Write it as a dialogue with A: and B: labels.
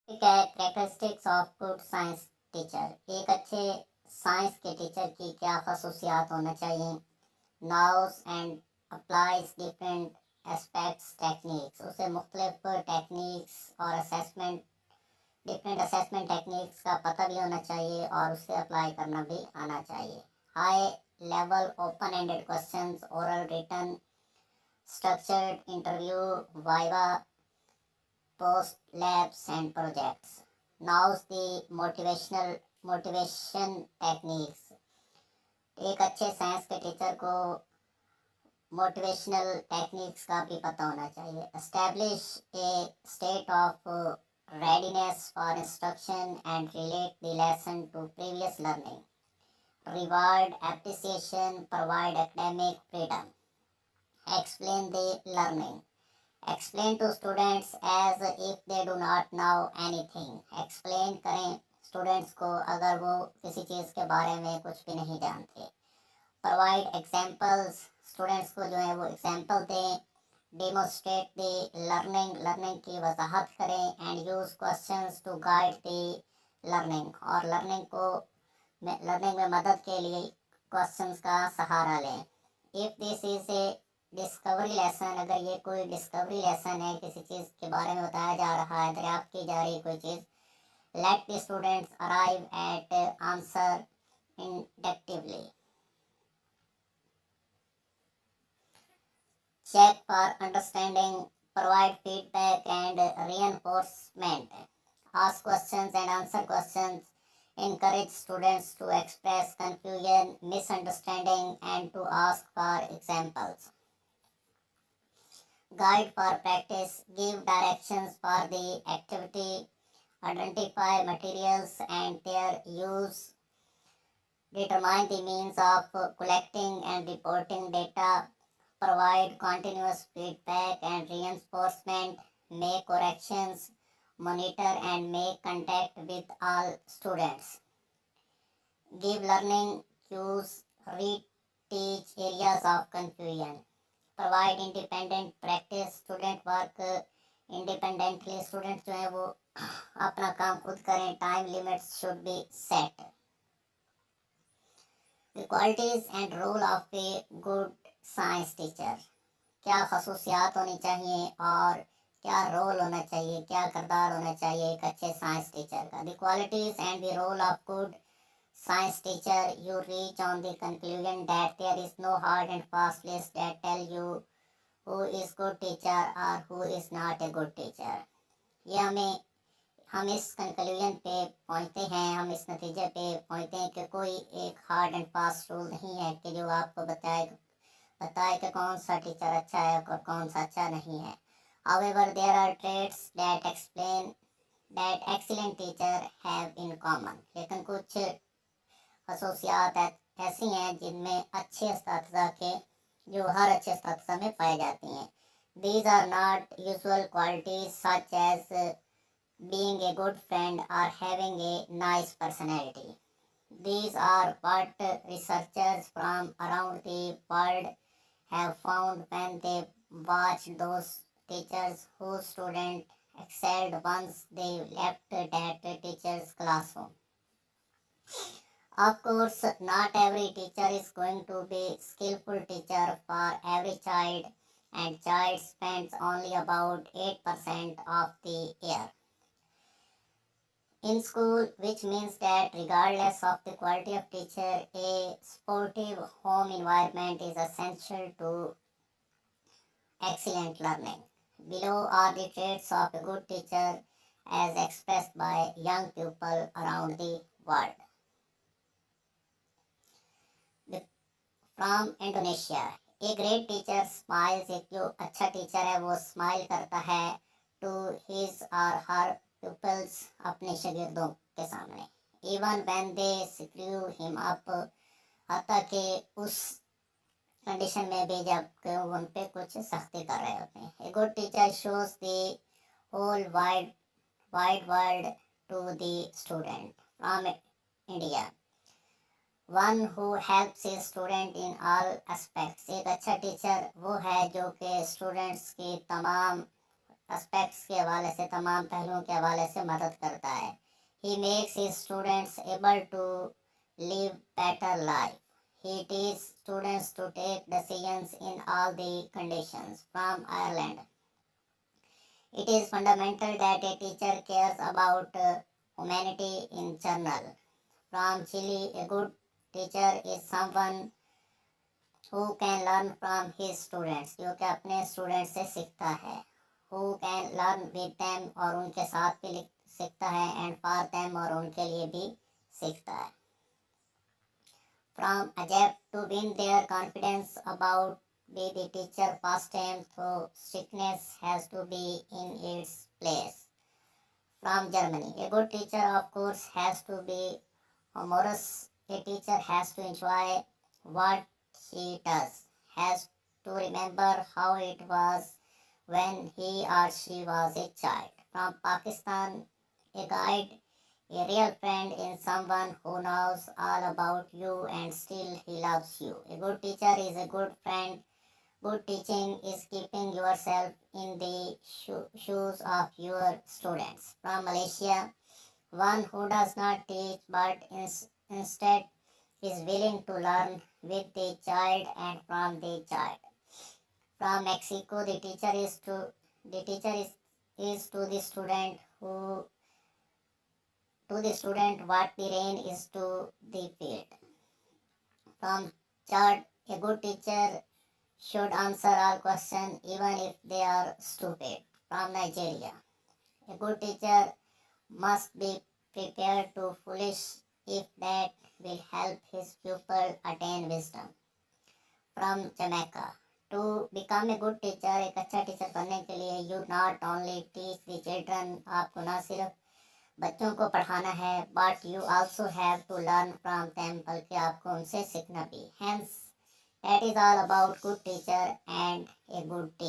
A: ठीक है, characteristics of good science teacher. एक अच्छे साइंस के टीचर की क्या खसूसियात होना चाहिए। Knows and applies different aspects techniques, उसे मुख्तलिफ टेक्निक्स और असेसमेंट डिफरेंट असेसमेंट टेक्निक्स का पता भी होना चाहिए और उसे अप्लाई करना भी आना चाहिए। High level open ended questions, oral written, structured interview, viva, post labs and projects. Now the motivation techniques। एक अच्छे साइंस के टीचर को मोटिवेशनल टेक्निक्स का भी पता होना चाहिए। Establish A state of readiness for instruction and relate the lesson to previous learning। Reward appreciation, provide academic freedom। Explain the learning। Explain to students as if they do not know anything। Explain करें students को अगर वो किसी चीज़ के बारे में कुछ भी नहीं जानते। Provide examples, स्टूडेंट्स को जो है वो एग्जाम्पल दें। Demonstrate the learning, लर्निंग की वजाहत करें। And use questions to guide the learning, और लर्निंग में मदद के लिए क्वेश्चंस का सहारा लें। If this is a discovery lesson, अगर ये कोई डिस्कवरी लेसन है, किसी चीज़ के बारे में बताया जा रहा है, दरियाफ्त की जा रही है कोई चीज़, let the students arrive at answer inductively. Check for understanding, provide feedback and reinforcement, ask questions and answer questions, encourage students to express confusion, misunderstanding and to ask for examples। Guide for practice, give directions for the activity, identify materials and their use, determine the means of collecting and reporting data, provide continuous feedback and reinforcement, make corrections, monitor and make contact with all students, give learning cues, reteach areas of confusion, provide independent practice, student work independently, student जो है वो अपना काम खुद करें। Time limits should be set. The qualities and role of a good science teacher, क्या खसूसियात होनी चाहिए और क्या रोल होना चाहिए, क्या किरदार होना चाहिए एक अच्छे साइंस टीचर का। The qualities and the role of good science teacher, you reach on the conclusion that there is no hard and fast list that tell you who is good teacher or who is not a good teacher। ये हम इस conclusion पे पहुँचते हैं, हम इस नतीजे पे पहुँचते हैं कि कोई एक हार्ड एंड फास्ट रूल नहीं है कि जो आपको बताए कि कौन सा टीचर अच्छा है और कौन सा अच्छा नहीं है। However, there are traits that explain that excellent teacher have in common। लेकिन कुछ खसूसियात ऐसी हैं जिनमें अच्छे इस्तातिज़ा के जो हर अच्छे इस्तातिज़ा में पाई जाती हैं। These are not usual qualities such as being a good friend or having a nice personality। These are what researchers from around the world have found when they watched those teachers whose students excelled once they left that teacher's classroom। Of course, not every teacher is going to be skillful teacher for every child, and child spends only about 8% of the year in school, which means that regardless of the quality of teacher, a supportive home environment is essential to excellent learning। Below are the traits of a good teacher as expressed by young people around the world। From Indonesia, a great teacher smiles, एक जो अच्छा teacher है वो smile करता है to his और हर people's, अपने शागिर्दों के सामने। Even when they screw him up, हत्ता कि उस कंडीशन में भी जब उन पे कुछ सख्ती कर रहे होते हैं। A good teacher shows the whole wide world to the student. From India, one who helps a student in all aspects, एक अच्छा टीचर वो है जो कि स्टूडेंट्स की तमाम एस्पेक्ट्स के हवाले से, तमाम पहलुओं के हवाले से मदद करता है। He makes his students able to live better life. He teaches students to take decisions in all the conditions. From Ireland, it is fundamental that a teacher cares about humanity in general. From Chile, a good teacher is someone who can learn from his students, जो कि अपने student से सीखता है। Who can learn with them, और उनके साथ भी सीखता है, and for them, और उनके लिए भी सीखता है। From Egypt, to win their confidence about be the teacher first time through strictness has to be in its place. From Germany, a good teacher of course has to be humorous. A teacher has to enjoy what she does, has to remember how it was when he or she was a child. From Pakistan, a guide, a real friend in someone who knows all about you and still he loves you. A good teacher is a good friend. Good teaching is keeping yourself in the shoes of your students. From Malaysia, one who does not teach but instead is willing to learn with the child and from the child. From Mexico, the teacher is to the student what the rain is to the field. From Chad, a good teacher should answer all questions even if they are stupid. From Nigeria, a good teacher must be prepared to foolish if that will help his pupil attain wisdom. From Jamaica, to become a good teacher, एक अच्छा teacher बनने के लिए you not only teach the children, आपको ना सिर्फ बच्चों को पढ़ाना है, but you also have to learn from them, बल्कि आपको उनसे सीखना भी। Hence, that is all about good teacher and a good teacher.